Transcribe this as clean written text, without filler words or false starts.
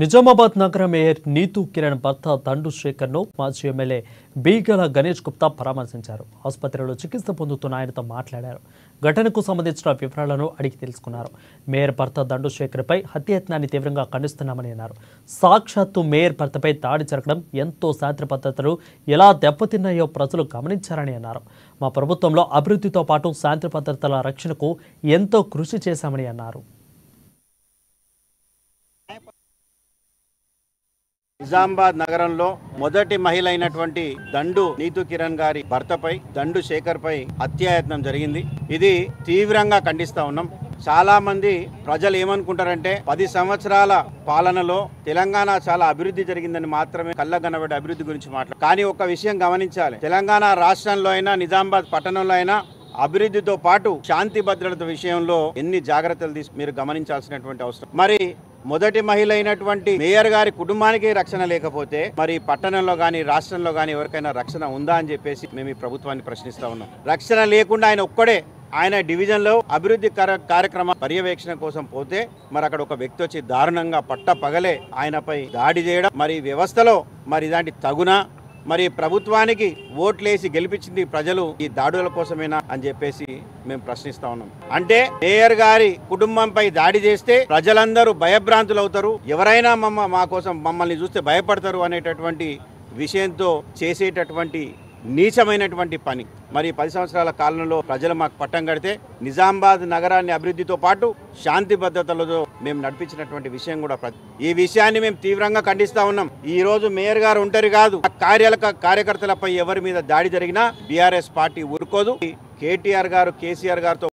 నిజామాబాద్ నగర మేయర్ నీతూ కిరణ్ భర్త దండు శేఖర్ను మాజీ ఎమ్మెల్యే బీగల గణేష్ గుప్తా పరామర్శించారు. ఆసుపత్రిలో చికిత్స పొందుతున్న ఆయనతో మాట్లాడారు. ఘటనకు సంబంధించిన వివరాలను అడిగి తెలుసుకున్నారు. మేయర్ భర్త దండు శేఖర్పై హత్యాయత్నాన్ని తీవ్రంగా ఖండిస్తున్నామని అన్నారు. సాక్షాత్తు మేయర్ భర్తపై దాడి జరగడం ఎంతో శాస్త్ర పద్ధతులు ఎలా దెబ్బతిన్నాయో ప్రజలు గమనించారని అన్నారు. మా ప్రభుత్వంలో అభివృద్ధితో పాటు శాంతి భద్రతల రక్షణకు ఎంతో కృషి చేశామని అన్నారు. నిజామాబాద్ నగరంలో మొదటి మహిళ అయినటువంటి దండు నీతూ కిరణ్ గారి భర్తపై దండు శేఖర్ పై హత్యాయత్నం జరిగింది. ఇది తీవ్రంగా ఖండిస్తా ఉన్నాం. చాలా మంది ప్రజలు ఏమనుకుంటారంటే 10 సంవత్సరాల పాలనలో తెలంగాణ చాలా అభివృద్ధి జరిగిందని మాత్రమే కళ్ళగనబడే అభివృద్ధి గురించి మాట్లాడు. కానీ ఒక విషయం గమనించాలి, తెలంగాణ రాష్ట్రంలో అయినా నిజామాబాద్ పట్టణంలో అయినా అభివృద్ధితో పాటు శాంతి భద్రత విషయంలో ఎన్ని జాగ్రత్తలు మీరు గమనించాల్సినటువంటి అవసరం. మరి మొదటి మహిళ అయినటువంటి మేయర్ గారి కుటుంబానికి రక్షణ లేకపోతే మరి పట్టణంలో కానీ రాష్ట్రంలో కానీ ఎవరికైనా రక్షణ ఉందా అని చెప్పేసి మేము ఈ ప్రభుత్వాన్ని ప్రశ్నిస్తా ఉన్నాం. రక్షణ లేకుండా ఆయన ఒక్కడే ఆయన డివిజన్లో అభివృద్ధి కార్యక్రమ పర్యవేక్షణ కోసం పోతే మరి అక్కడ ఒక వ్యక్తి వచ్చి దారుణంగా పగలే ఆయనపై దాడి చేయడం, మరి వ్యవస్థలో మరి ఇలాంటి తగునా, మరి ప్రభుత్వానికి ఓట్లేసి గెలిపించింది ప్రజలు ఈ దాడుల కోసమేనా అని చెప్పేసి మేము ప్రశ్నిస్తా ఉన్నాం. అంటే మేయర్ గారి కుటుంబంపై దాడి చేస్తే ప్రజలందరూ భయభ్రాంతులు అవుతారు, ఎవరైనా మా కోసం మమ్మల్ని చూస్తే భయపడతారు అనేటటువంటి విషయంతో చేసేటటువంటి నీచమైనటువంటి పని. మరి 10 సంవత్సరాల కాలంలో ప్రజలు మాకు పట్టం కడితే నిజామాబాద్ నగరాన్ని అభివృద్ధితో పాటు శాంతి భద్రతలతో మేము నడిపించినటువంటి విషయం కూడా ఈ విషయాన్ని మేము తీవ్రంగా ఖండిస్తా ఉన్నాం. ఈ రోజు మేయర్ గారు ఉంటారు కాదు, కార్యకర్తలపై ఎవరి మీద దాడి జరిగినా బీఆర్ఎస్ పార్టీ ఊరుకోదు. కేటీఆర్ గారు కేసీఆర్ గారితో